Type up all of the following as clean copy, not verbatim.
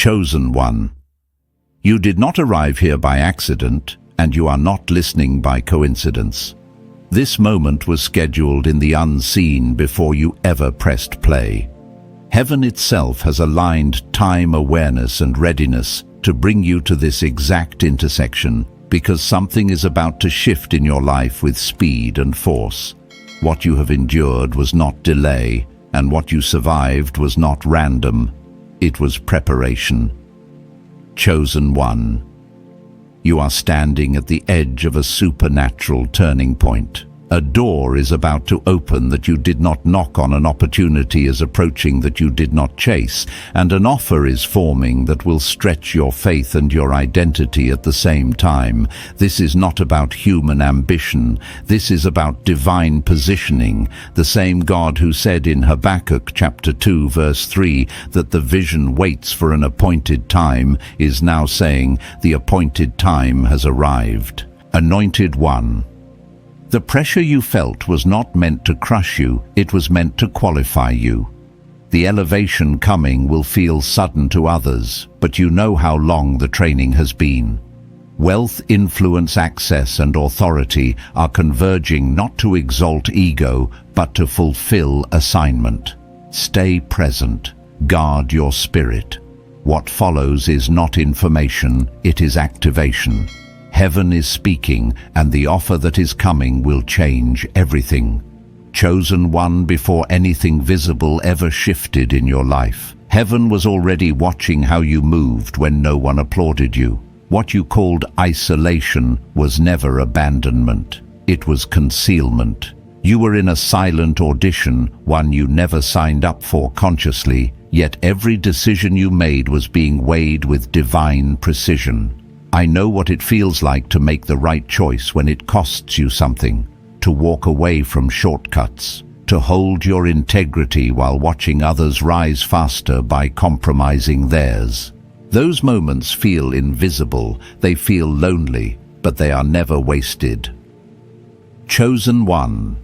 Chosen one. You did not arrive here by accident, and you are not listening by coincidence. This moment was scheduled in the unseen before you ever pressed play. Heaven itself has aligned time, awareness, and readiness to bring you to this exact intersection, because something is about to shift in your life with speed and force. What you have endured was not delay, and what you survived was not random. It was preparation. Chosen one. You are standing at the edge of a supernatural turning point. A door is about to open that you did not knock on, an opportunity is approaching that you did not chase, and an offer is forming that will stretch your faith and your identity at the same time. This is not about human ambition. This is about divine positioning. The same God who said in Habakkuk chapter 2 verse 3 that the vision waits for an appointed time is now saying the appointed time has arrived. Anointed one. The pressure you felt was not meant to crush you, it was meant to qualify you. The elevation coming will feel sudden to others, but you know how long the training has been. Wealth, influence, access, and authority are converging not to exalt ego, but to fulfill assignment. Stay present. Guard your spirit. What follows is not information, it is activation. Heaven is speaking, and the offer that is coming will change everything. Chosen one before anything visible ever shifted in your life. Heaven was already watching how you moved when no one applauded you. What you called isolation was never abandonment. It was concealment. You were in a silent audition, one you never signed up for consciously, yet every decision you made was being weighed with divine precision. I know what it feels like to make the right choice when it costs you something, to walk away from shortcuts, to hold your integrity while watching others rise faster by compromising theirs. Those moments feel invisible, they feel lonely, but they are never wasted. Chosen one.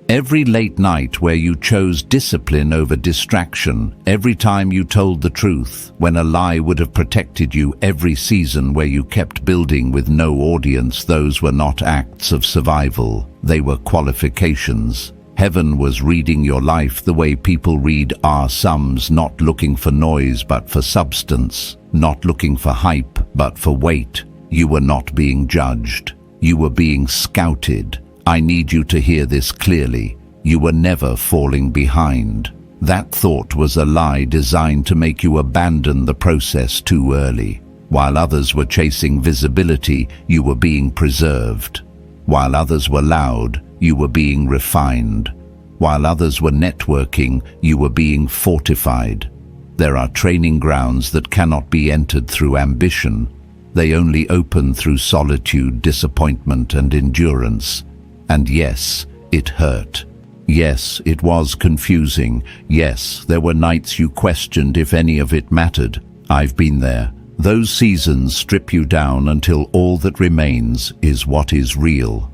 Every late night where you chose discipline over distraction, every time you told the truth when a lie would have protected you, every season where you kept building with no audience, those were not acts of survival, they were qualifications. Heaven was reading your life the way people read our sums, not looking for noise but for substance, not looking for hype but for weight. You were not being judged, you were being scouted. I need you to hear this clearly. You were never falling behind. That thought was a lie designed to make you abandon the process too early. While others were chasing visibility, you were being preserved. While others were loud, you were being refined. While others were networking, you were being fortified. There are training grounds that cannot be entered through ambition. They only open through solitude, disappointment, and endurance. And yes, it hurt. Yes, it was confusing. Yes, there were nights you questioned if any of it mattered. I've been there. Those seasons strip you down until all that remains is what is real.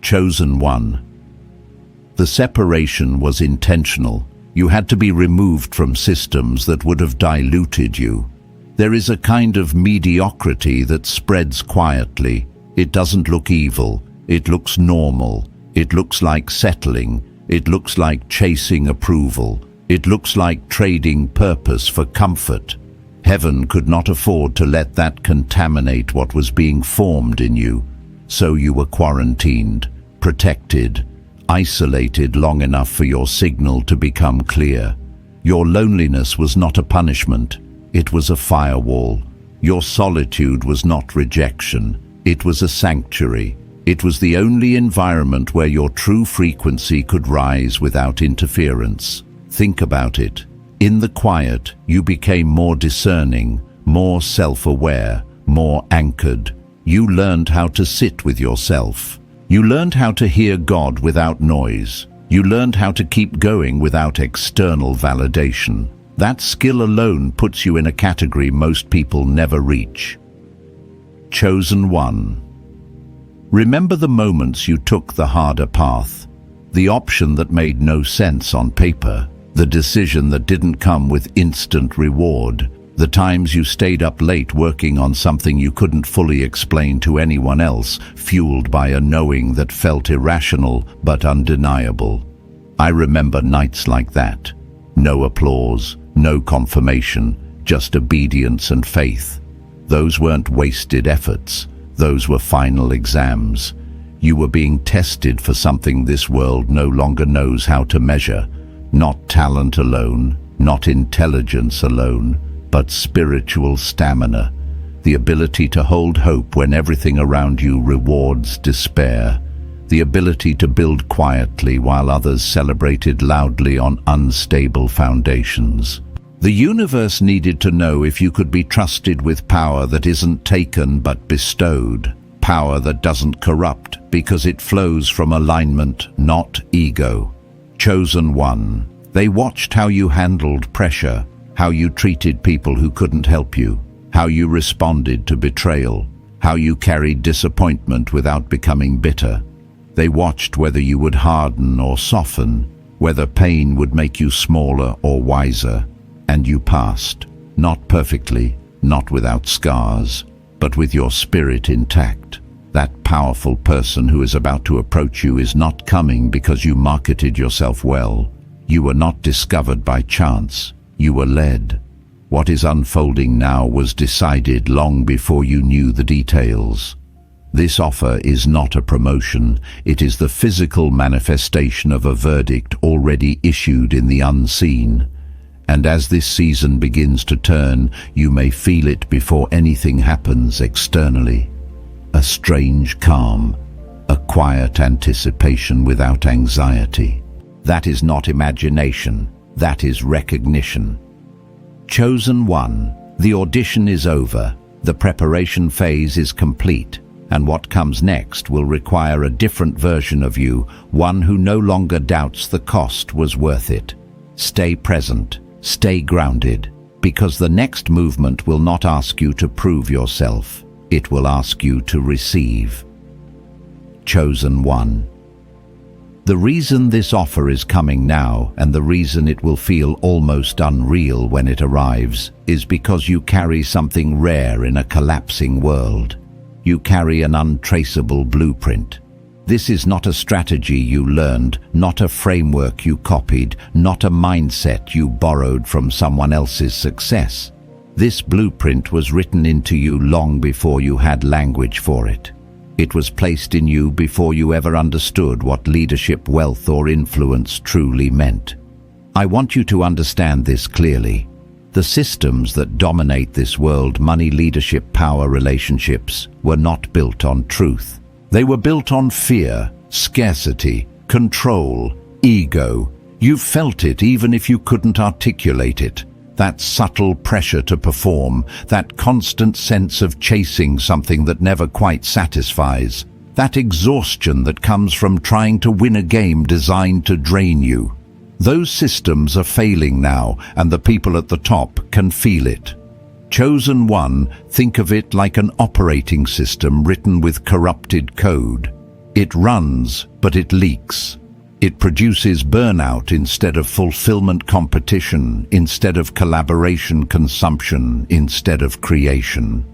Chosen one. The separation was intentional. You had to be removed from systems that would have diluted you. There is a kind of mediocrity that spreads quietly. It doesn't look evil. It looks normal. It looks like settling. It looks like chasing approval. It looks like trading purpose for comfort. Heaven could not afford to let that contaminate what was being formed in you. So you were quarantined, protected, isolated long enough for your signal to become clear. Your loneliness was not a punishment. It was a firewall. Your solitude was not rejection. It was a sanctuary. It was the only environment where your true frequency could rise without interference. Think about it. In the quiet, you became more discerning, more self-aware, more anchored. You learned how to sit with yourself. You learned how to hear God without noise. You learned how to keep going without external validation. That skill alone puts you in a category most people never reach. Chosen one. Remember the moments you took the harder path, the option that made no sense on paper. The decision that didn't come with instant reward. The times you stayed up late working on something you couldn't fully explain to anyone else, fueled by a knowing that felt irrational but undeniable. I remember nights like that. No applause, no confirmation, just obedience and faith. Those weren't wasted efforts. Those were final exams. You were being tested for something this world no longer knows how to measure. Not talent alone, not intelligence alone, but spiritual stamina, the ability to hold hope when everything around you rewards despair, the ability to build quietly while others celebrated loudly on unstable foundations. The universe needed to know if you could be trusted with power that isn't taken but bestowed, power that doesn't corrupt because it flows from alignment, not ego. Chosen one. They watched how you handled pressure, how you treated people who couldn't help you, how you responded to betrayal, how you carried disappointment without becoming bitter. They watched whether you would harden or soften, whether pain would make you smaller or wiser. And you passed, not perfectly, not without scars, but with your spirit intact. That powerful person who is about to approach you is not coming because you marketed yourself well. You were not discovered by chance. You were led. What is unfolding now was decided long before you knew the details. This offer is not a promotion. It is the physical manifestation of a verdict already issued in the unseen. And as this season begins to turn, you may feel it before anything happens externally. A strange calm, a quiet anticipation without anxiety. That is not imagination. That is recognition. Chosen one. The audition is over. The preparation phase is complete. And what comes next will require a different version of you, one who no longer doubts the cost was worth it. Stay present. Stay grounded. Because the next movement will not ask you to prove yourself. It will ask you to receive. Chosen one. The reason this offer is coming now, and the reason it will feel almost unreal when it arrives, is because you carry something rare in a collapsing world. You carry an untraceable blueprint. This is not a strategy you learned, not a framework you copied, not a mindset you borrowed from someone else's success. This blueprint was written into you long before you had language for it. It was placed in you before you ever understood what leadership, wealth, or influence truly meant. I want you to understand this clearly. The systems that dominate this world, money, leadership, power, relationships, were not built on truth. They were built on fear, scarcity, control, ego. You felt it even if you couldn't articulate it. That subtle pressure to perform, that constant sense of chasing something that never quite satisfies, that exhaustion that comes from trying to win a game designed to drain you. Those systems are failing now, and the people at the top can feel it. Chosen one, think of it like an operating system written with corrupted code. It runs, but it leaks. It produces burnout instead of fulfillment, competition instead of collaboration, consumption instead of creation.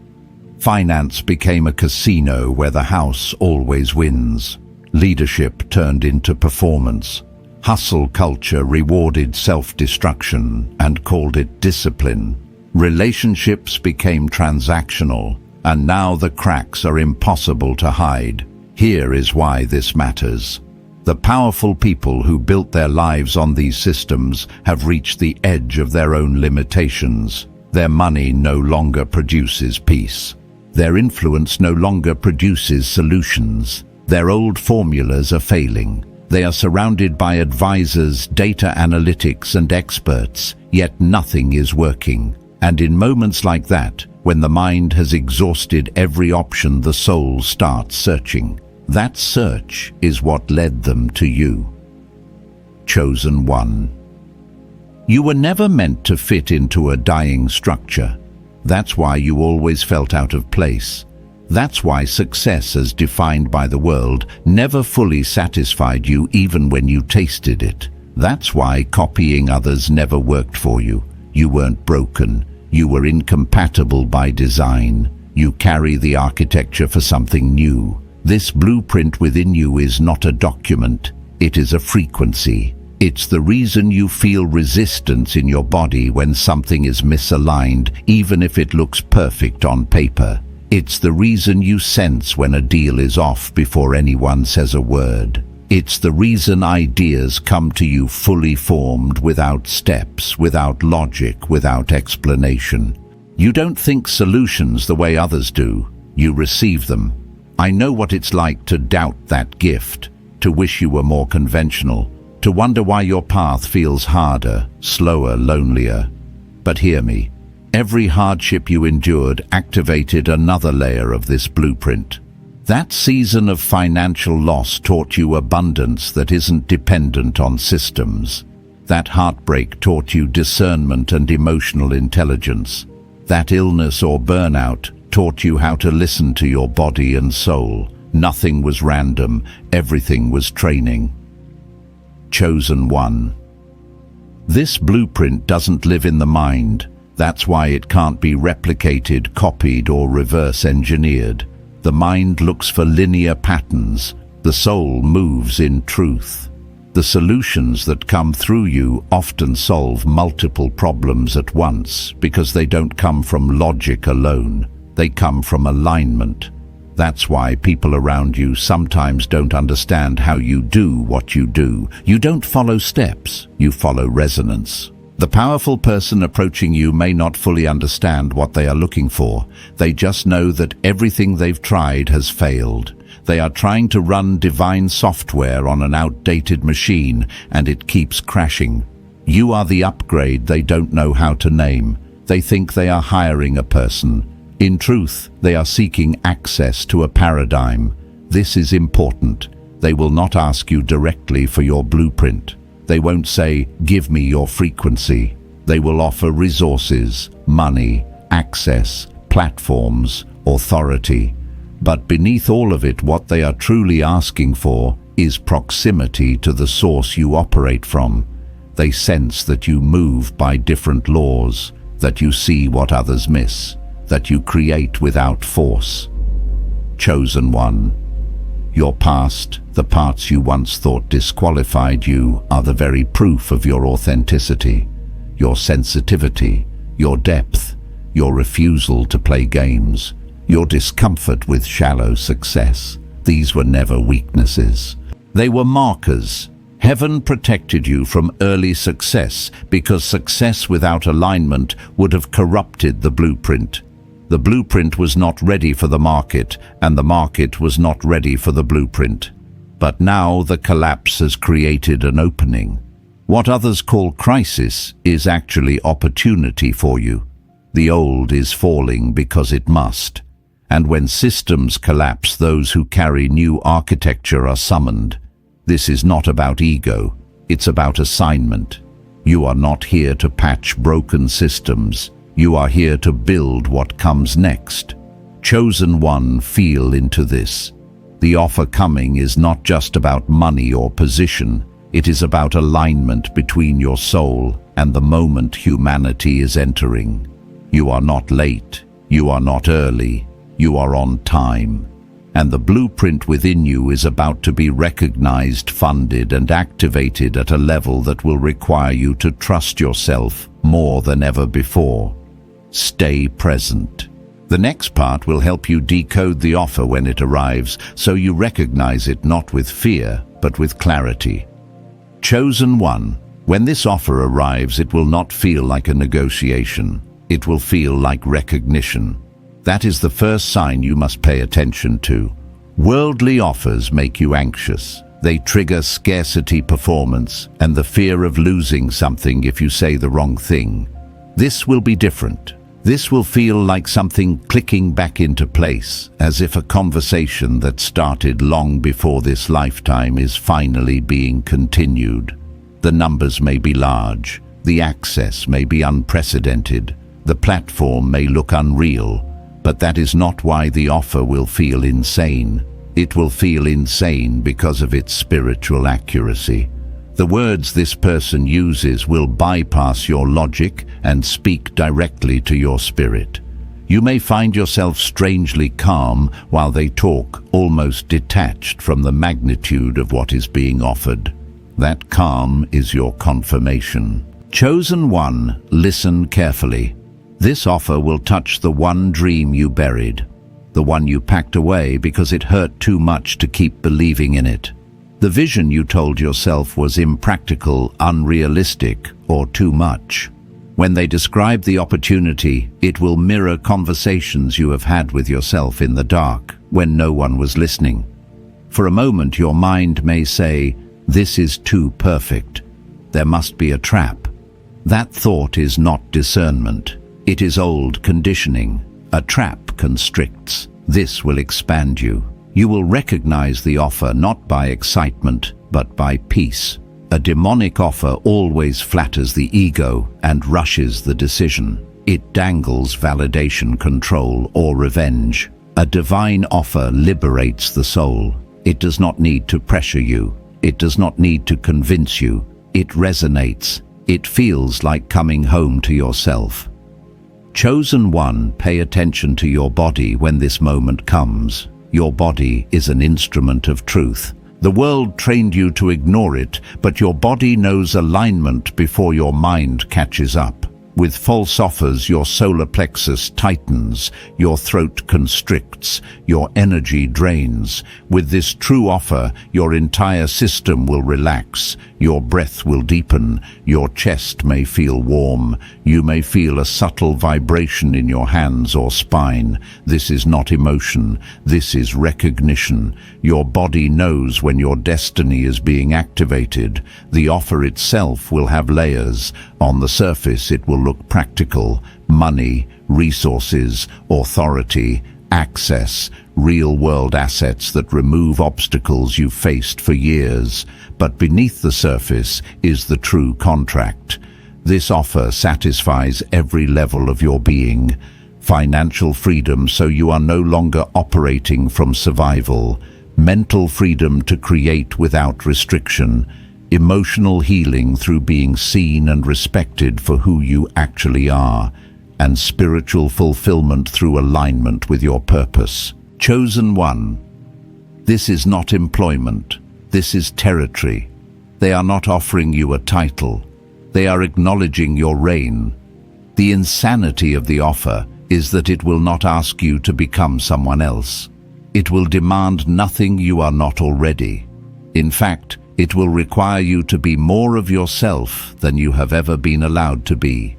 Finance became a casino where the house always wins. Leadership turned into performance. Hustle culture rewarded self-destruction and called it discipline. Relationships became transactional, and now the cracks are impossible to hide. Here is why this matters. The powerful people who built their lives on these systems have reached the edge of their own limitations. Their money no longer produces peace. Their influence no longer produces solutions. Their old formulas are failing. They are surrounded by advisors, data analytics, and experts, yet nothing is working. And in moments like that, when the mind has exhausted every option, the soul starts searching. That search is what led them to you. Chosen one. You were never meant to fit into a dying structure. That's why you always felt out of place. That's why success, as defined by the world, never fully satisfied you even when you tasted it. That's why copying others never worked for you. You weren't broken. You were incompatible by design. You carry the architecture for something new. This blueprint within you is not a document. It is a frequency. It's the reason you feel resistance in your body when something is misaligned, even if it looks perfect on paper. It's the reason you sense when a deal is off before anyone says a word. It's the reason ideas come to you fully formed, without steps, without logic, without explanation. You don't think solutions the way others do. You receive them. I know what it's like to doubt that gift, to wish you were more conventional, to wonder why your path feels harder, slower, lonelier. But hear me. Every hardship you endured activated another layer of this blueprint. That season of financial loss taught you abundance that isn't dependent on systems. That heartbreak taught you discernment and emotional intelligence. That illness or burnout taught you how to listen to your body and soul. Nothing was random, everything was training. Chosen one. This blueprint doesn't live in the mind. That's why it can't be replicated, copied, or reverse engineered. The mind looks for linear patterns. The soul moves in truth. The solutions that come through you often solve multiple problems at once because they don't come from logic alone. They come from alignment. That's why people around you sometimes don't understand how you do what you do. You don't follow steps, you follow resonance. The powerful person approaching you may not fully understand what they are looking for. They just know that everything they've tried has failed. They are trying to run divine software on an outdated machine, and it keeps crashing. You are the upgrade they don't know how to name. They think they are hiring a person. In truth, they are seeking access to a paradigm. This is important. They will not ask you directly for your blueprint. They won't say, "Give me your frequency." They will offer resources, money, access, platforms, authority. But beneath all of it, what they are truly asking for is proximity to the source you operate from. They sense that you move by different laws, that you see what others miss, that you create without force. Chosen one. Your past, the parts you once thought disqualified you, are the very proof of your authenticity, your sensitivity, your depth, your refusal to play games, your discomfort with shallow success. These were never weaknesses. They were markers. Heaven protected you from early success because success without alignment would have corrupted the blueprint. The blueprint was not ready for the market, and the market was not ready for the blueprint. But now the collapse has created an opening. What others call crisis is actually opportunity for you. The old is falling because it must. And when systems collapse, those who carry new architecture are summoned. This is not about ego, it's about assignment. You are not here to patch broken systems. You are here to build what comes next. Chosen one, feel into this. The offer coming is not just about money or position. It is about alignment between your soul and the moment humanity is entering. You are not late. You are not early. You are on time. And the blueprint within you is about to be recognized, funded, and activated at a level that will require you to trust yourself more than ever before. Stay present. The next part will help you decode the offer when it arrives, so you recognize it not with fear, but with clarity. Chosen one, when this offer arrives, it will not feel like a negotiation. It will feel like recognition. That is the first sign you must pay attention to. Worldly offers make you anxious. They trigger scarcity performance and the fear of losing something if you say the wrong thing. This will be different. This will feel like something clicking back into place, as if a conversation that started long before this lifetime is finally being continued. The numbers may be large, the access may be unprecedented, the platform may look unreal, but that is not why the offer will feel insane. It will feel insane because of its spiritual accuracy. The words this person uses will bypass your logic and speak directly to your spirit. You may find yourself strangely calm while they talk, almost detached from the magnitude of what is being offered. That calm is your confirmation. Chosen one, listen carefully. This offer will touch the one dream you buried, the one you packed away because it hurt too much to keep believing in it. The vision you told yourself was impractical, unrealistic, or too much. When they describe the opportunity, it will mirror conversations you have had with yourself in the dark, when no one was listening. For a moment, your mind may say, "This is too perfect. There must be a trap." That thought is not discernment. It is old conditioning. A trap constricts. This will expand you. You will recognize the offer not by excitement, but by peace. A demonic offer always flatters the ego and rushes the decision. It dangles validation, control, or revenge. A divine offer liberates the soul. It does not need to pressure you. It does not need to convince you. It resonates. It feels like coming home to yourself. Chosen one, pay attention to your body when this moment comes. Your body is an instrument of truth. The world trained you to ignore it, but your body knows alignment before your mind catches up. With false offers, your solar plexus tightens, your throat constricts, your energy drains. With this true offer, your entire system will relax, your breath will deepen, your chest may feel warm, you may feel a subtle vibration in your hands or spine. This is not emotion, this is recognition. Your body knows when your destiny is being activated. The offer itself will have layers. On the surface, it will look practical: money, resources, authority, access, real-world assets that remove obstacles you've faced for years. But beneath the surface is the true contract. This offer satisfies every level of your being. Financial freedom, so you are no longer operating from survival. Mental freedom to create without restriction. Emotional healing through being seen and respected for who you actually are, and spiritual fulfillment through alignment with your purpose. Chosen one. This is not employment. This is territory. They are not offering you a title. They are acknowledging your reign. The insanity of the offer is that it will not ask you to become someone else. It will demand nothing you are not already. In fact, it will require you to be more of yourself than you have ever been allowed to be.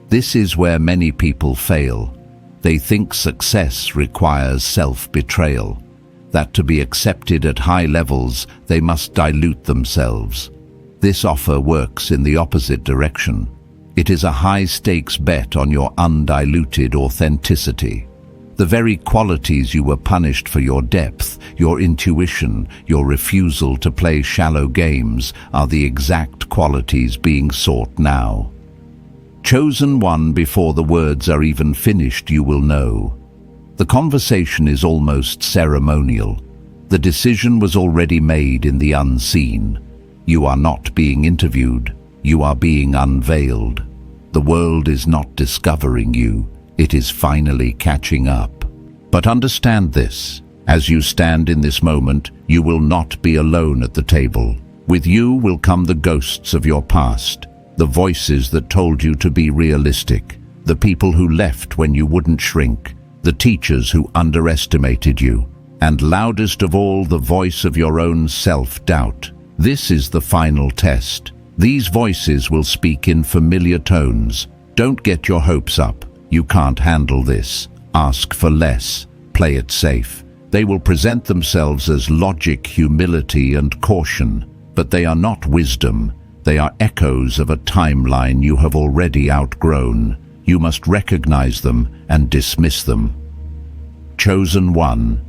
This is where many people fail. They think success requires self-betrayal, that to be accepted at high levels, they must dilute themselves. This offer works in the opposite direction. It is a high-stakes bet on your undiluted authenticity. The very qualities you were punished for, your depth, your intuition, your refusal to play shallow games, are the exact qualities being sought now. Chosen one, before the words are even finished, you will know. The conversation is almost ceremonial. The decision was already made in the unseen. You are not being interviewed. You are being unveiled. The world is not discovering you. It is finally catching up. But understand this: as you stand in this moment, you will not be alone at the table. With you will come the ghosts of your past, the voices that told you to be realistic, the people who left when you wouldn't shrink, the teachers who underestimated you, and loudest of all, the voice of your own self-doubt. This is the final test. These voices will speak in familiar tones. Don't get your hopes up. You can't handle this. Ask for less. Play it safe. They will present themselves as logic, humility, and caution, but they are not wisdom. They are echoes of a timeline you have already outgrown. You must recognize them and dismiss them. Chosen one.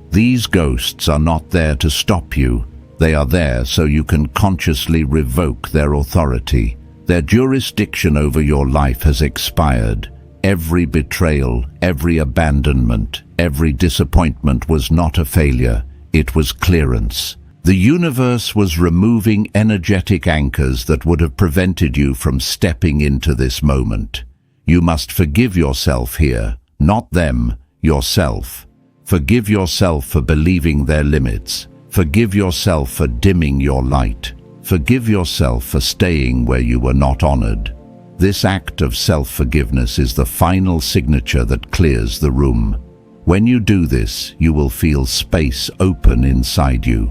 These ghosts are not there to stop you. They are there so you can consciously revoke their authority. Their jurisdiction over your life has expired. Every betrayal, every abandonment, every disappointment was not a failure. It was clearance. The universe was removing energetic anchors that would have prevented you from stepping into this moment. You must forgive yourself here, not them, yourself. Forgive yourself for believing their limits. Forgive yourself for dimming your light. Forgive yourself for staying where you were not honored. This act of self-forgiveness is the final signature that clears the room. When you do this, you will feel space open inside you.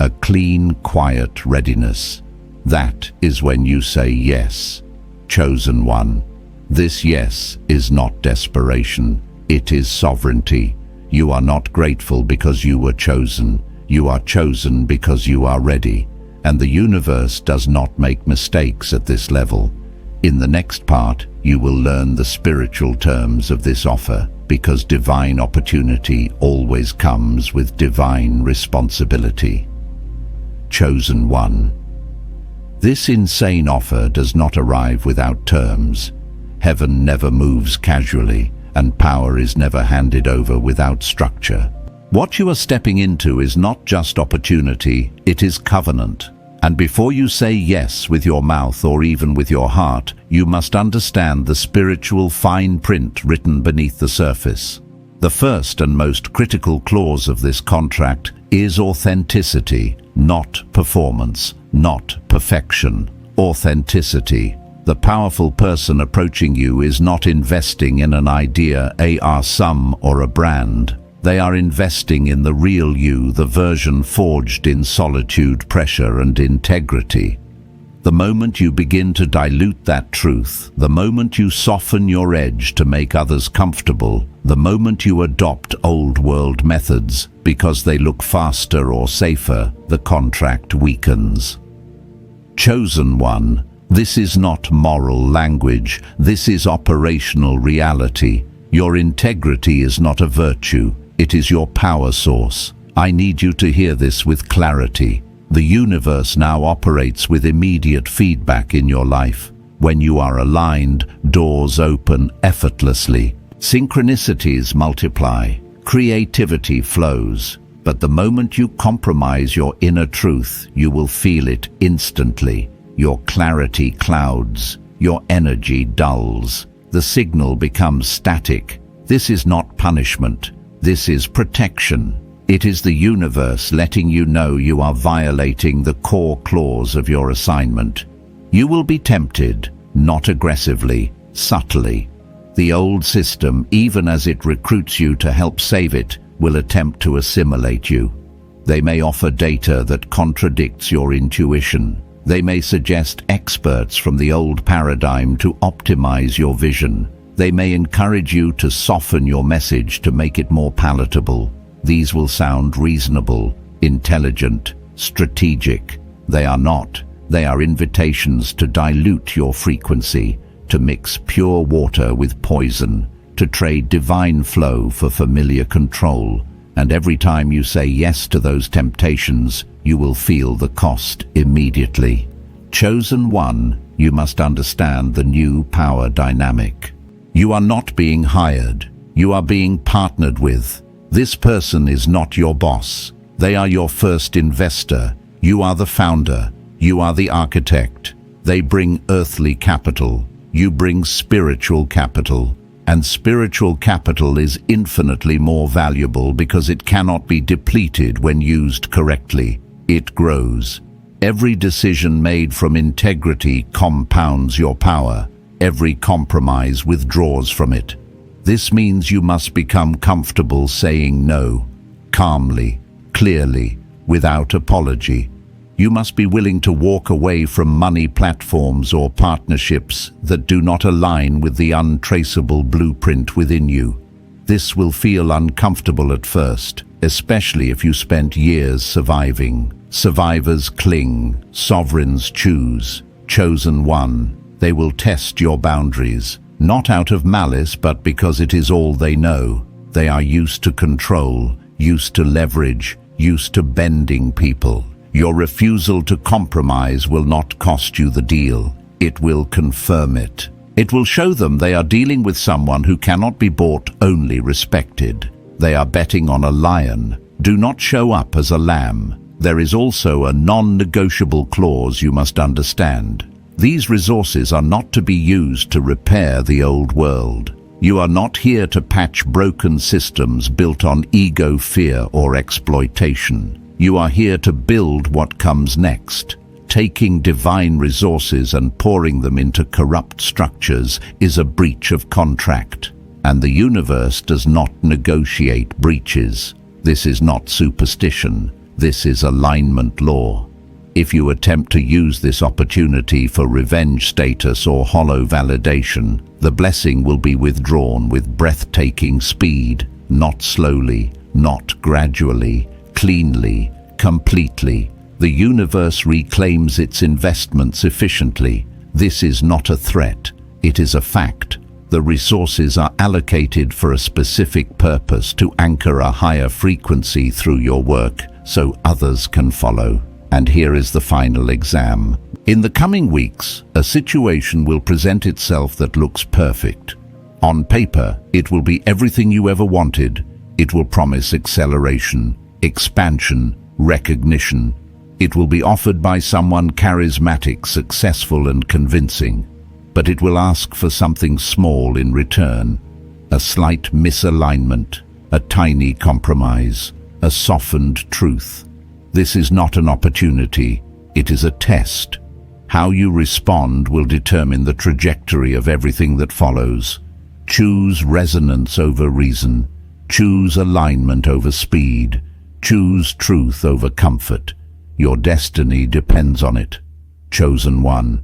A clean, quiet readiness. That is when you say yes. Chosen one. This yes is not desperation. It is sovereignty. You are not grateful because you were chosen. You are chosen because you are ready. And the universe does not make mistakes at this level. In the next part, you will learn the spiritual terms of this offer, because divine opportunity always comes with divine responsibility. Chosen one. This insane offer does not arrive without terms. Heaven never moves casually, and power is never handed over without structure. What you are stepping into is not just opportunity, it is covenant. And before you say yes with your mouth or even with your heart, you must understand the spiritual fine print written beneath the surface. The first and most critical clause of this contract is authenticity, not performance, not perfection. Authenticity. The powerful person approaching you is not investing in an idea, a sum, or a brand. They are investing in the real you, the version forged in solitude, pressure, and integrity. The moment you begin to dilute that truth, the moment you soften your edge to make others comfortable, the moment you adopt old-world methods because they look faster or safer, the contract weakens. Chosen one. This is not moral language, this is operational reality. Your integrity is not a virtue, it is your power source. I need you to hear this with clarity. The universe now operates with immediate feedback in your life. When you are aligned, doors open effortlessly. Synchronicities multiply. Creativity flows. But the moment you compromise your inner truth, you will feel it instantly. Your clarity clouds, your energy dulls, the signal becomes static. This is not punishment, this is protection. It is the universe letting you know you are violating the core clause of your assignment. You will be tempted, not aggressively, subtly. The old system, even as it recruits you to help save it, will attempt to assimilate you. They may offer data that contradicts your intuition. They may suggest experts from the old paradigm to optimize your vision. They may encourage you to soften your message to make it more palatable. These will sound reasonable, intelligent, strategic. They are not. They are invitations to dilute your frequency, to mix pure water with poison, to trade divine flow for familiar control. And every time you say yes to those temptations, you will feel the cost immediately. Chosen one, you must understand the new power dynamic. You are not being hired, you are being partnered with. This person is not your boss. They are your first investor. You are the founder. You are the architect. They bring earthly capital. You bring spiritual capital. And spiritual capital is infinitely more valuable because it cannot be depleted when used correctly. It grows. Every decision made from integrity compounds your power. Every compromise withdraws from it. This means you must become comfortable saying no, calmly, clearly, without apology. You must be willing to walk away from money platforms or partnerships that do not align with the untraceable blueprint within you. This will feel uncomfortable at first, especially if you spent years surviving. Survivors cling, sovereigns choose. Chosen one, they will test your boundaries, not out of malice but because it is all they know. They are used to control, used to leverage, used to bending people. Your refusal to compromise will not cost you the deal. It will confirm it. It will show them they are dealing with someone who cannot be bought, only respected. They are betting on a lion. Do not show up as a lamb. There is also a non-negotiable clause you must understand. These resources are not to be used to repair the old world. You are not here to patch broken systems built on ego, fear, or exploitation. You are here to build what comes next. Taking divine resources and pouring them into corrupt structures is a breach of contract. And the universe does not negotiate breaches. This is not superstition. This is alignment law. If you attempt to use this opportunity for revenge status or hollow validation, the blessing will be withdrawn with breathtaking speed, not slowly, not gradually, cleanly, completely. The universe reclaims its investments efficiently. This is not a threat. It is a fact. The resources are allocated for a specific purpose to anchor a higher frequency through your work so others can follow. And here is the final exam. In the coming weeks, a situation will present itself that looks perfect. On paper, it will be everything you ever wanted. It will promise acceleration, expansion, recognition. It will be offered by someone charismatic, successful, and convincing. But it will ask for something small in return. A slight misalignment, a tiny compromise, a softened truth. This is not an opportunity, it is a test. How you respond will determine the trajectory of everything that follows. Choose resonance over reason. Choose alignment over speed. Choose truth over comfort. Your destiny depends on it. Chosen one.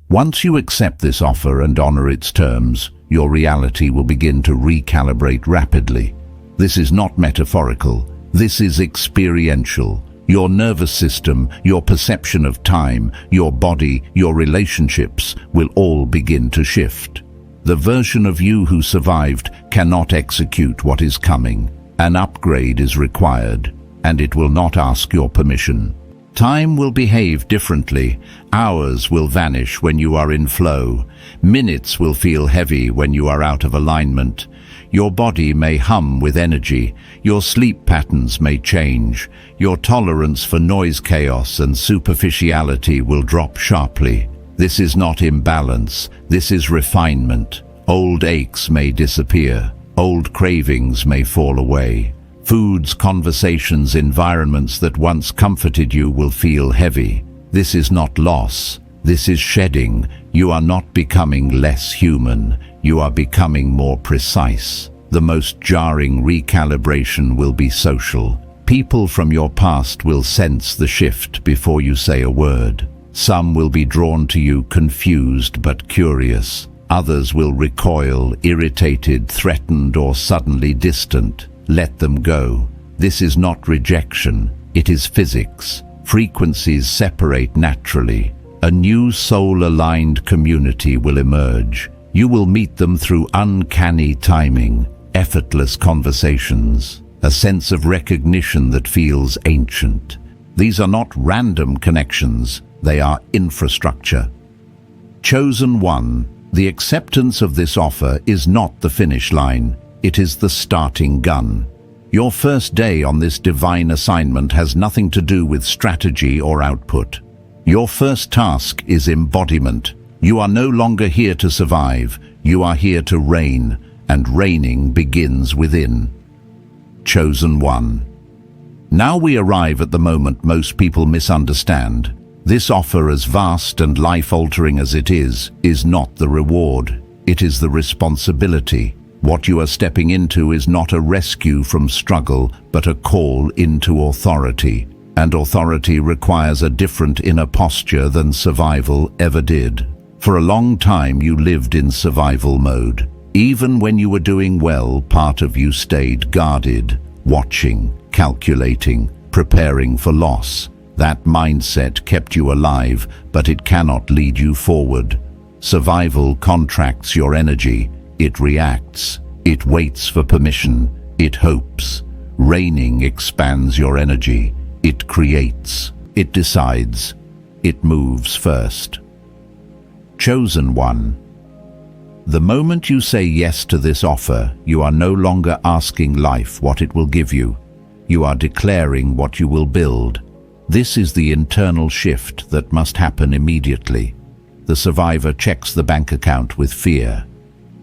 Once you accept this offer and honor its terms, your reality will begin to recalibrate rapidly. This is not metaphorical. This is experiential. Your nervous system, your perception of time, your body, your relationships will all begin to shift. The version of you who survived cannot execute what is coming. An upgrade is required, and it will not ask your permission. Time will behave differently. Hours will vanish when you are in flow. Minutes will feel heavy when you are out of alignment. Your body may hum with energy. Your sleep patterns may change. Your tolerance for noise, chaos, and superficiality will drop sharply. This is not imbalance. This is refinement. Old aches may disappear. Old cravings may fall away. Foods, conversations, environments that once comforted you will feel heavy. This is not loss. This is shedding. You are not becoming less human. You are becoming more precise. The most jarring recalibration will be social. People from your past will sense the shift before you say a word. Some will be drawn to you confused but curious. Others will recoil, irritated, threatened, or suddenly distant. Let them go. This is not rejection. It is physics. Frequencies separate naturally. A new soul-aligned community will emerge. You will meet them through uncanny timing, effortless conversations, a sense of recognition that feels ancient. These are not random connections. They are infrastructure. Chosen one. The acceptance of this offer is not the finish line. It is the starting gun. Your first day on this divine assignment has nothing to do with strategy or output. Your first task is embodiment. You are no longer here to survive. You are here to reign, and reigning begins within. Chosen one. Now we arrive at the moment most people misunderstand. This offer, as vast and life-altering as it is not the reward. It is the responsibility. What you are stepping into is not a rescue from struggle, but a call into authority. And authority requires a different inner posture than survival ever did. For a long time you lived in survival mode. Even when you were doing well, part of you stayed guarded, watching, calculating, preparing for loss. That mindset kept you alive, but it cannot lead you forward. Survival contracts your energy. It reacts. It waits for permission. It hopes. Reigning expands your energy. It creates. It decides. It moves first. Chosen one. The moment you say yes to this offer, you are no longer asking life what it will give you. You are declaring what you will build. This is the internal shift that must happen immediately. The survivor checks the bank account with fear.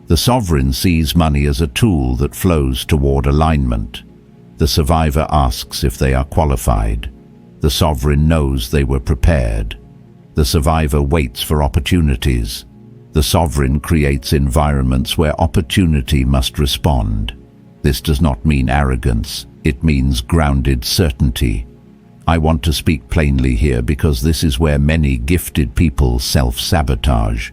The sovereign sees money as a tool that flows toward alignment. The survivor asks if they are qualified. The sovereign knows they were prepared. The survivor waits for opportunities. The sovereign creates environments where opportunity must respond. This does not mean arrogance. It means grounded certainty. I want to speak plainly here because this is where many gifted people self-sabotage.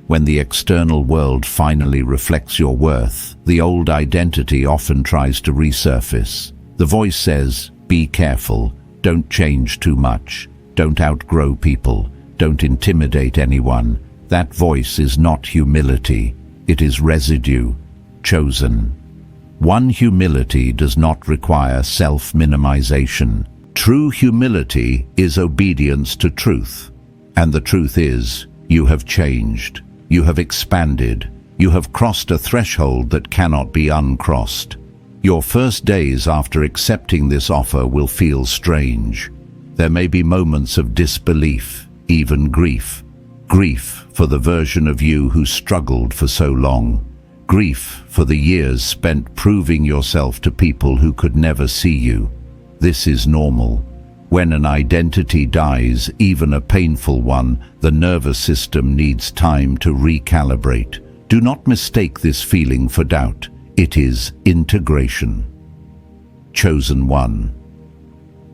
When the external world finally reflects your worth, the old identity often tries to resurface. The voice says, "Be careful, don't change too much, don't outgrow people, don't intimidate anyone." That voice is not humility, it is residue, chosen. One humility does not require self-minimization. True humility is obedience to truth. And the truth is, you have changed, you have expanded, you have crossed a threshold that cannot be uncrossed. Your first days after accepting this offer will feel strange. There may be moments of disbelief, even grief. Grief for the version of you who struggled for so long. Grief for the years spent proving yourself to people who could never see you. This is normal. When an identity dies, even a painful one, the nervous system needs time to recalibrate. Do not mistake this feeling for doubt. It is integration. Chosen one.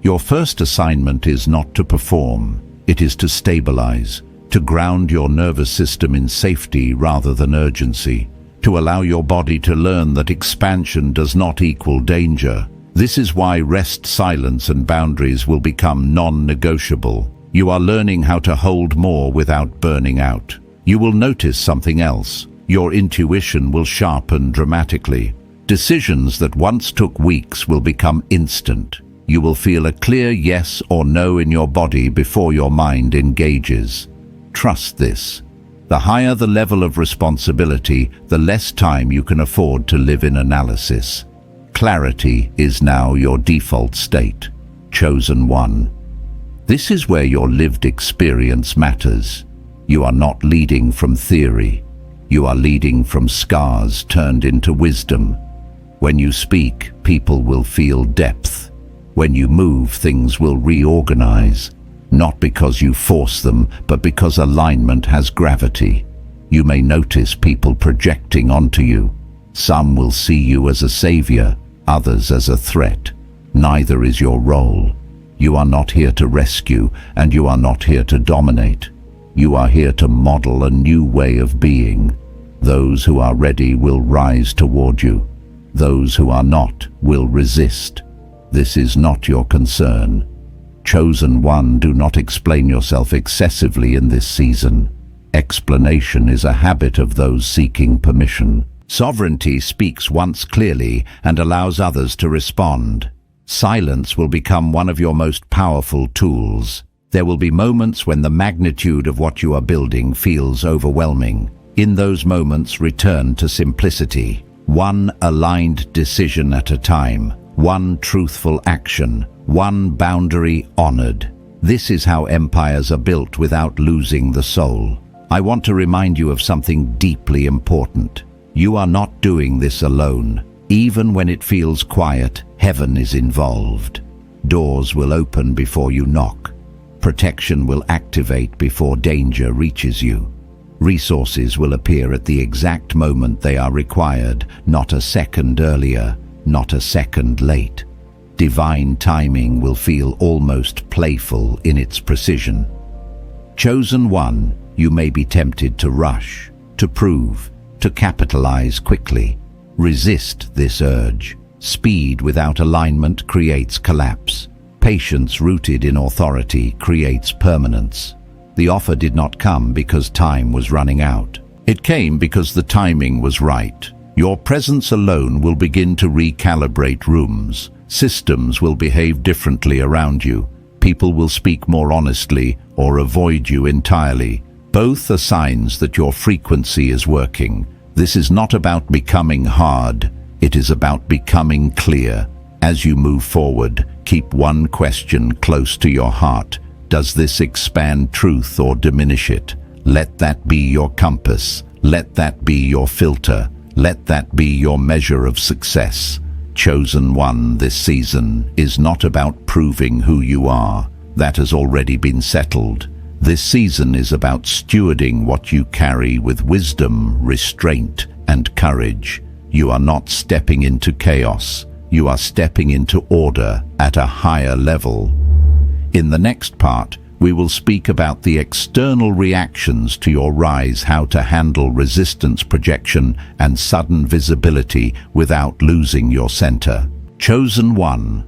Your first assignment is not to perform. It is to stabilize, to ground your nervous system in safety rather than urgency, to allow your body to learn that expansion does not equal danger. This is why rest, silence, and boundaries will become non-negotiable. You are learning how to hold more without burning out. You will notice something else. Your intuition will sharpen dramatically. Decisions that once took weeks will become instant. You will feel a clear yes or no in your body before your mind engages. Trust this. The higher the level of responsibility, the less time you can afford to live in analysis. Clarity is now your default state. Chosen one. This is where your lived experience matters. You are not leading from theory. You are leading from scars turned into wisdom. When you speak, people will feel depth. When you move, things will reorganize. Not because you force them, but because alignment has gravity. You may notice people projecting onto you. Some will see you as a savior, others as a threat. Neither is your role. You are not here to rescue, and you are not here to dominate. You are here to model a new way of being. Those who are ready will rise toward you. Those who are not will resist. This is not your concern. Chosen one, do not explain yourself excessively in this season. Explanation is a habit of those seeking permission. Sovereignty speaks once clearly and allows others to respond. Silence will become one of your most powerful tools. There will be moments when the magnitude of what you are building feels overwhelming. In those moments, return to simplicity. One aligned decision at a time. One truthful action. One boundary honored. This is how empires are built without losing the soul. I want to remind you of something deeply important. You are not doing this alone. Even when it feels quiet, heaven is involved. Doors will open before you knock. Protection will activate before danger reaches you. Resources will appear at the exact moment they are required, not a second earlier, not a second late. Divine timing will feel almost playful in its precision. Chosen one, you may be tempted to rush, to prove, to capitalize quickly. Resist this urge. Speed without alignment creates collapse. Patience rooted in authority creates permanence. The offer did not come because time was running out. It came because the timing was right. Your presence alone will begin to recalibrate rooms. Systems will behave differently around you. People will speak more honestly or avoid you entirely. Both are signs that your frequency is working. This is not about becoming hard. It is about becoming clear. As you move forward, keep one question close to your heart. Does this expand truth or diminish it? Let that be your compass. Let that be your filter. Let that be your measure of success. Chosen one this season is not about proving who you are. That has already been settled. This season is about stewarding what you carry with wisdom, restraint, and courage. You are not stepping into chaos. You are stepping into order at a higher level. In the next part, we will speak about the external reactions to your rise, how to handle resistance, projection, and sudden visibility without losing your center. Chosen one.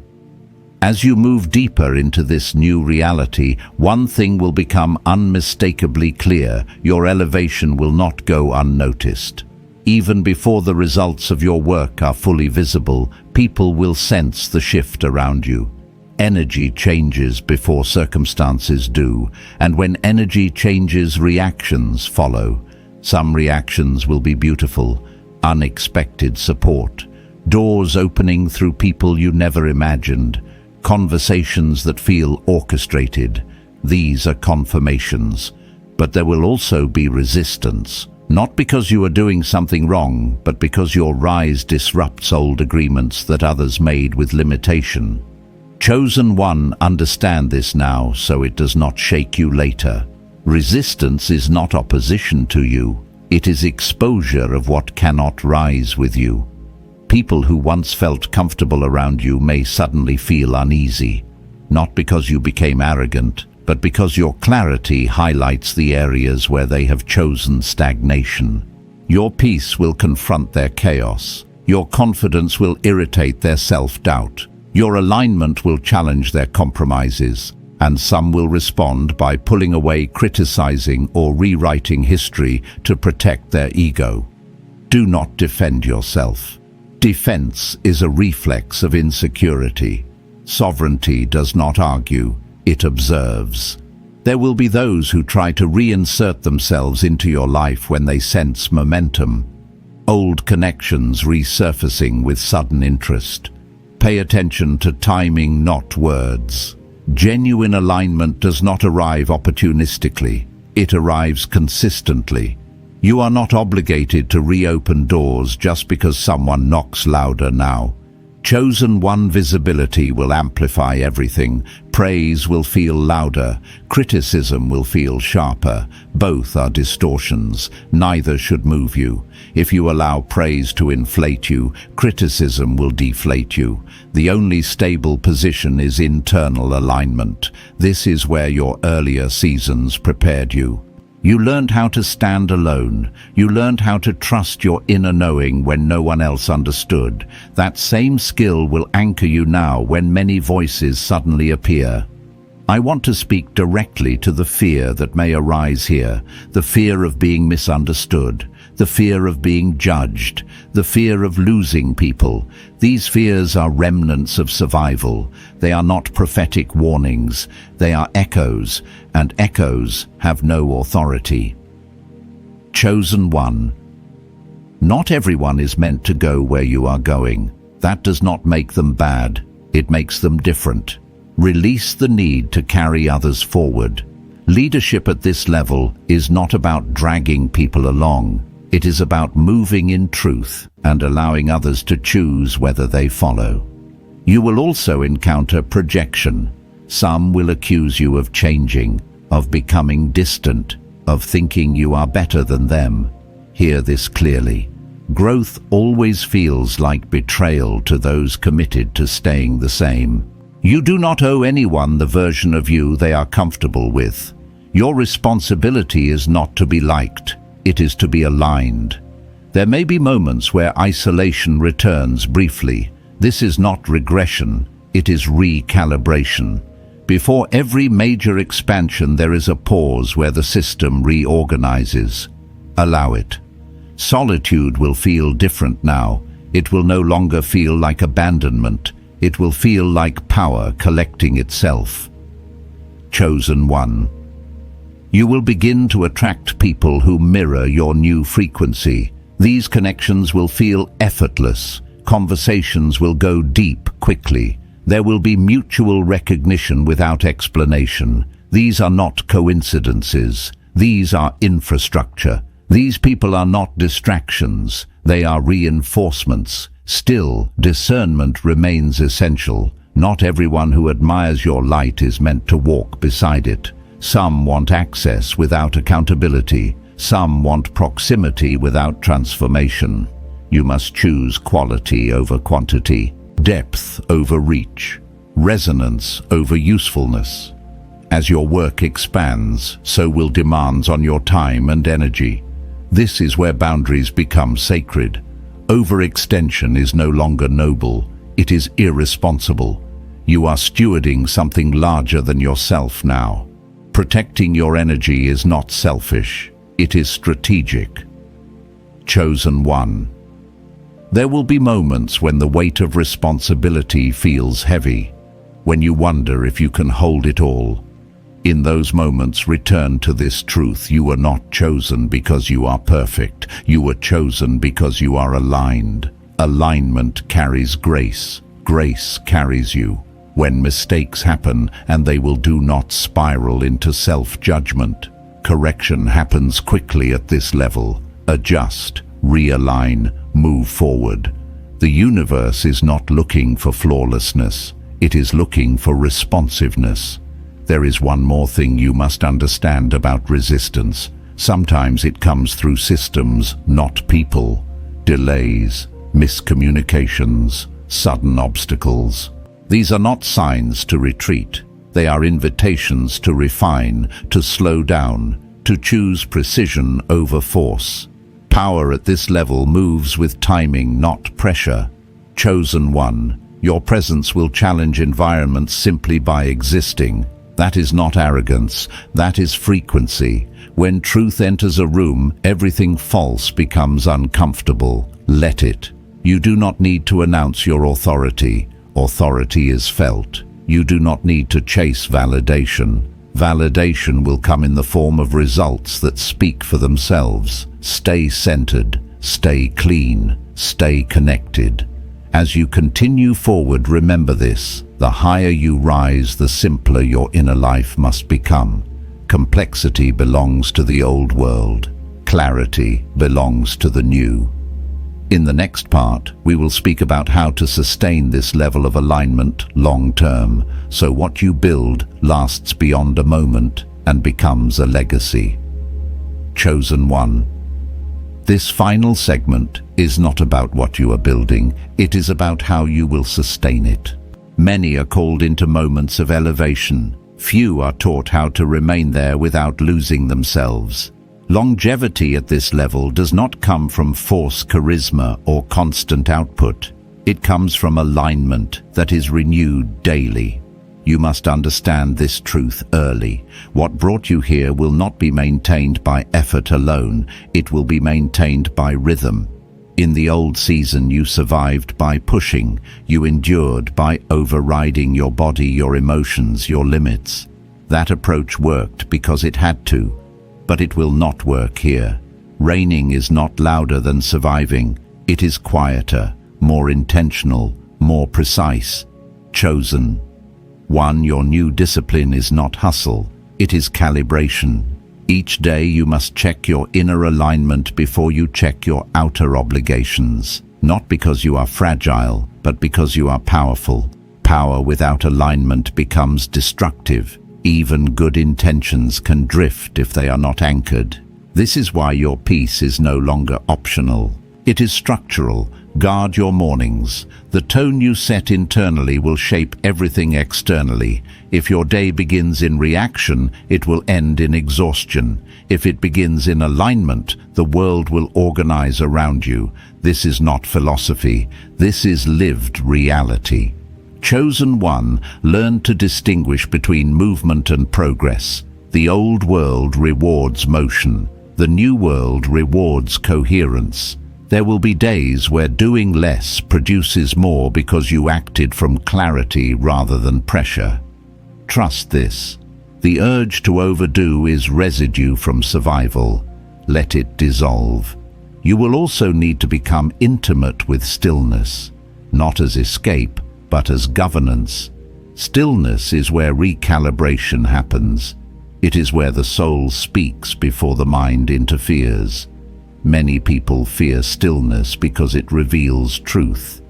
As you move deeper into this new reality, one thing will become unmistakably clear: your elevation will not go unnoticed. Even before the results of your work are fully visible, people will sense the shift around you. Energy changes before circumstances do, and when energy changes, reactions follow. Some reactions will be beautiful, unexpected support, doors opening through people you never imagined, conversations that feel orchestrated. These are confirmations. But there will also be resistance, not because you are doing something wrong, but because your rise disrupts old agreements that others made with limitation. Chosen one, understand this now so it does not shake you later. Resistance is not opposition to you. It is exposure of what cannot rise with you. People who once felt comfortable around you may suddenly feel uneasy, not because you became arrogant, but because your clarity highlights the areas where they have chosen stagnation. Your peace will confront their chaos. Your confidence will irritate their self-doubt. Your alignment will challenge their compromises, and some will respond by pulling away, criticizing, or rewriting history to protect their ego. Do not defend yourself. Defense is a reflex of insecurity. Sovereignty does not argue, it observes. There will be those who try to reinsert themselves into your life when they sense momentum. Old connections resurfacing with sudden interest. Pay attention to timing, not words. Genuine alignment does not arrive opportunistically. It arrives consistently. You are not obligated to reopen doors just because someone knocks louder now. Chosen one visibility will amplify everything. Praise will feel louder. Criticism will feel sharper. Both are distortions. Neither should move you. If you allow praise to inflate you, criticism will deflate you. The only stable position is internal alignment. This is where your earlier seasons prepared you. You learned how to stand alone. You learned how to trust your inner knowing when no one else understood. That same skill will anchor you now when many voices suddenly appear. I want to speak directly to the fear that may arise here, the fear of being misunderstood, the fear of being judged, the fear of losing people. These fears are remnants of survival. They are not prophetic warnings. They are echoes, and echoes have no authority. Chosen one. Not everyone is meant to go where you are going. That does not make them bad. It makes them different. Release the need to carry others forward. Leadership at this level is not about dragging people along. It is about moving in truth and allowing others to choose whether they follow. You will also encounter projection. Some will accuse you of changing, of becoming distant, of thinking you are better than them. Hear this clearly. Growth always feels like betrayal to those committed to staying the same. You do not owe anyone the version of you they are comfortable with. Your responsibility is not to be liked. It is to be aligned. There may be moments where isolation returns briefly. This is not regression, it is recalibration. Before every major expansion, there is a pause where the system reorganizes. Allow it. Solitude will feel different now. It will no longer feel like abandonment. It will feel like power collecting itself. Chosen one. You will begin to attract people who mirror your new frequency. These connections will feel effortless, Conversations will go deep quickly. There will be mutual recognition without explanation. These are not coincidences. These are infrastructure. These people are not distractions. They are reinforcements. Still, discernment remains essential. Not everyone who admires your light is meant to walk beside it. Some want access without accountability. Some want proximity without transformation. You must choose quality over quantity, depth over reach, resonance over usefulness. As your work expands, so will demands on your time and energy. This is where boundaries become sacred. Overextension is no longer noble. It is irresponsible. You are stewarding something larger than yourself now. Protecting your energy is not selfish. It is strategic. Chosen one. There will be moments when the weight of responsibility feels heavy, when you wonder if you can hold it all. In those moments, return to this truth. You were not chosen because you are perfect. You were chosen because you are aligned. Alignment carries grace. Grace carries you. When mistakes happen, and they will do not spiral into self-judgment. Correction happens quickly at this level. Adjust, realign, move forward. The universe is not looking for flawlessness. It is looking for responsiveness. There is one more thing you must understand about resistance. Sometimes it comes through systems, not people. Delays, miscommunications, sudden obstacles. These are not signs to retreat. They are invitations to refine, to slow down, to choose precision over force. Power at this level moves with timing, not pressure. Chosen one, your presence will challenge environments simply by existing. That is not arrogance, that is frequency. When truth enters a room, everything false becomes uncomfortable. Let it. You do not need to announce your authority. Authority is felt. You do not need to chase validation. Validation will come in the form of results that speak for themselves. Stay centered, stay clean, stay connected. As you continue forward, remember this. The higher you rise, the simpler your inner life must become. Complexity belongs to the old world. Clarity belongs to the new. In the next part, we will speak about how to sustain this level of alignment long-term, so what you build lasts beyond a moment and becomes a legacy. Chosen one. This final segment is not about what you are building, it is about how you will sustain it. Many are called into moments of elevation. Few are taught how to remain there without losing themselves. Longevity at this level does not come from force, charisma, or constant output. It comes from alignment that is renewed daily. You must understand this truth early. What brought you here will not be maintained by effort alone. It will be maintained by rhythm. In the old season, you survived by pushing. You endured by overriding your body, your emotions, your limits. That approach worked because it had to. But it will not work here. Reigning is not louder than surviving. It is quieter, more intentional, more precise. Chosen one, your new discipline is not hustle. It is calibration. Each day you must check your inner alignment before you check your outer obligations. Not because you are fragile, but because you are powerful. Power without alignment becomes destructive. Even good intentions can drift if they are not anchored. This is why your peace is no longer optional. It is structural. Guard your mornings. The tone you set internally will shape everything externally. If your day begins in reaction, it will end in exhaustion. If it begins in alignment, the world will organize around you. This is not philosophy. This is lived reality. Chosen one, learn to distinguish between movement and progress. The old world rewards motion. The new world rewards coherence. There will be days where doing less produces more because you acted from clarity rather than pressure. Trust this. The urge to overdo is residue from survival. Let it dissolve. You will also need to become intimate with stillness. not as escape, but as governance. Stillness is where recalibration happens. It is where the soul speaks before the mind interferes. Many people fear stillness because it reveals truth.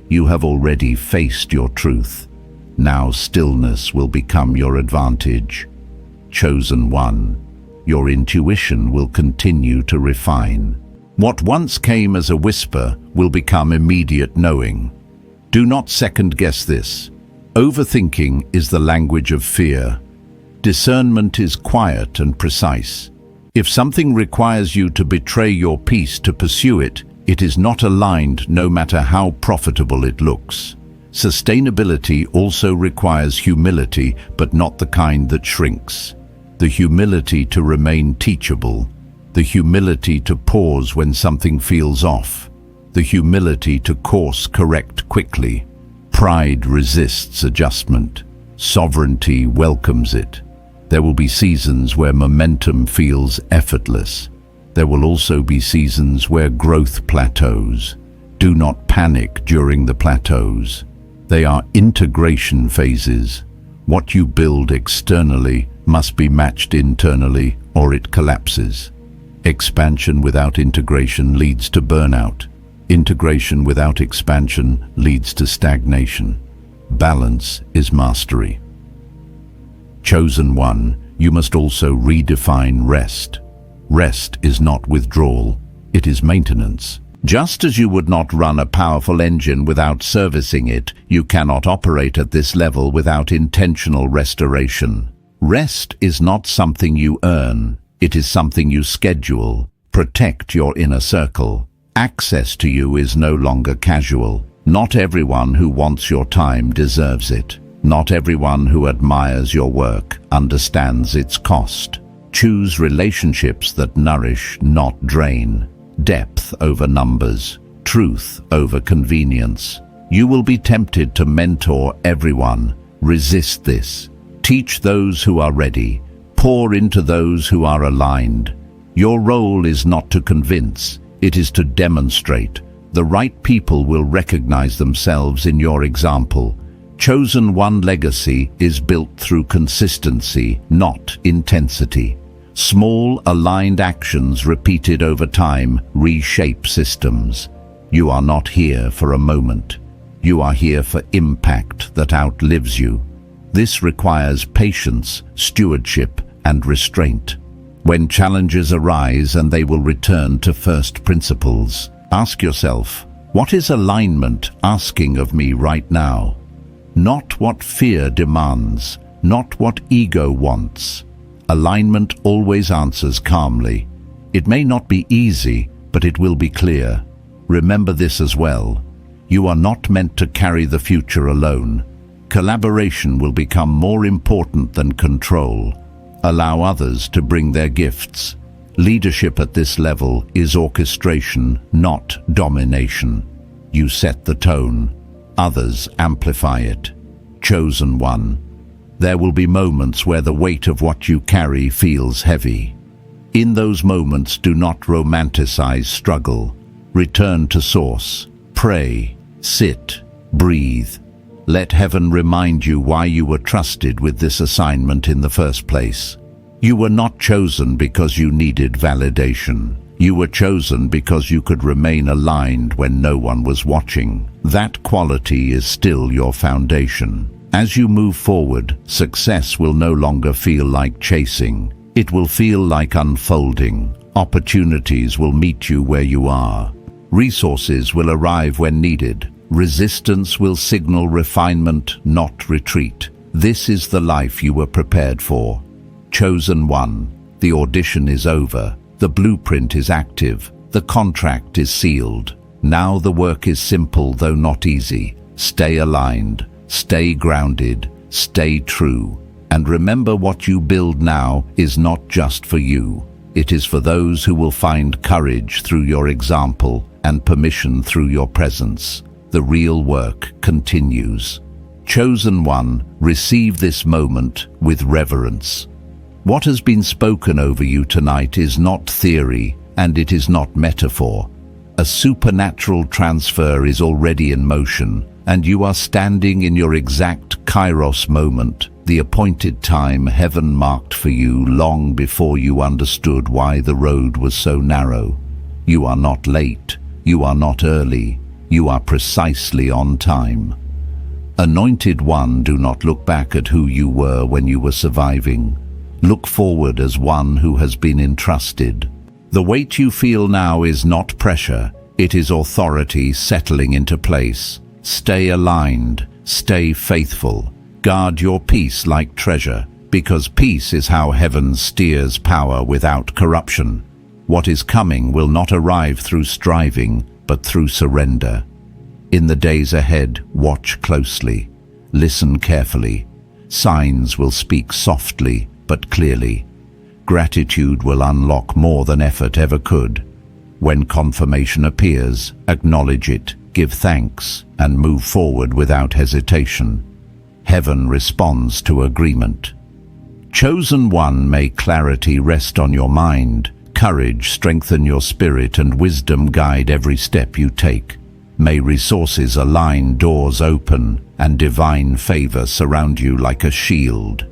You have already faced your truth. Now stillness will become your advantage. Chosen one, your intuition will continue to refine. What once came as a whisper will become immediate knowing. Do not second-guess this. Overthinking is the language of fear. Discernment is quiet and precise. If something requires you to betray your peace to pursue it, it is not aligned no matter how profitable it looks. Sustainability also requires humility, but not the kind that shrinks. The humility to remain teachable. The humility to pause when something feels off. The humility to course correct quickly. Pride resists adjustment. Sovereignty welcomes it. There will be seasons where momentum feels effortless. There will also be seasons where growth plateaus. Do not panic during the plateaus. They are integration phases. What you build externally must be matched internally, or it collapses. Expansion without integration leads to burnout. Integration without expansion leads to stagnation. Balance is mastery. Chosen one, you must also redefine rest. Rest is not withdrawal, it is maintenance. Just as you would not run a powerful engine without servicing it, you cannot operate at this level without intentional restoration. Rest is not something you earn, it is something you schedule. Protect your inner circle. Access to you is no longer casual. Not everyone who wants your time deserves it. Not everyone who admires your work understands its cost. Choose relationships that nourish, not drain. Depth over numbers. Truth over convenience. You will be tempted to mentor everyone. Resist this. Teach those who are ready. Pour into those who are aligned. Your role is not to convince, it is to demonstrate. The right people will recognize themselves in your example. Chosen one legacy is built through consistency, not intensity. Small, aligned actions repeated over time reshape systems. You are not here for a moment. You are here for impact that outlives you. This requires patience, stewardship, and restraint. When challenges arise and they will return to first principles, ask yourself, what is alignment asking of me right now? Not what fear demands, not what ego wants. Alignment always answers calmly. It may not be easy, but it will be clear. Remember this as well. You are not meant to carry the future alone. Collaboration will become more important than control. Allow others to bring their gifts. Leadership at this level is orchestration, not domination. You set the tone. Others amplify it. Chosen one. There will be moments where the weight of what you carry feels heavy. In those moments, do not romanticize struggle. Return to source. Pray. Sit. Breathe. Let heaven remind you why you were trusted with this assignment in the first place. You were not chosen because you needed validation. You were chosen because you could remain aligned when no one was watching. That quality is still your foundation. As you move forward, success will no longer feel like chasing. It will feel like unfolding. Opportunities will meet you where you are. Resources will arrive when needed. Resistance will signal refinement, not retreat. This is the life you were prepared for. Chosen one. The audition is over. The blueprint is active. The contract is sealed. Now the work is simple, though not easy. Stay aligned. Stay grounded. Stay true. And remember, what you build now is not just for you. It is for those who will find courage through your example and permission through your presence. The real work continues. Chosen one, receive this moment with reverence. What has been spoken over you tonight is not theory, and it is not metaphor. A supernatural transfer is already in motion, and you are standing in your exact Kairos moment, the appointed time heaven marked for you long before you understood why the road was so narrow. You are not late, you are not early, you are precisely on time. Anointed One, do not look back at who you were when you were surviving. Look forward as one who has been entrusted. The weight you feel now is not pressure, it is authority settling into place. Stay aligned, stay faithful, guard your peace like treasure, because peace is how heaven steers power without corruption. What is coming will not arrive through striving, but through surrender. In the days ahead, watch closely, listen carefully. Signs will speak softly but clearly. Gratitude will unlock more than effort ever could. When confirmation appears, acknowledge it, give thanks, and move forward without hesitation. Heaven responds to agreement. Chosen One, may clarity rest on your mind, courage strengthen your spirit, and wisdom guide every step you take. May resources align, doors open, and divine favor surround you like a shield.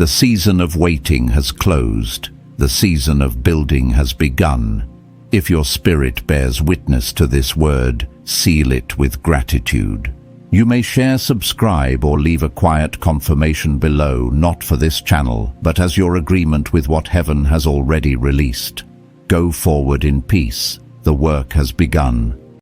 The season of waiting has closed. The season of building has begun. If your spirit bears witness to this word, seal it with gratitude. You may share, subscribe, or leave a quiet confirmation below, not for this channel, but as your agreement with what heaven has already released. Go forward in peace. The work has begun.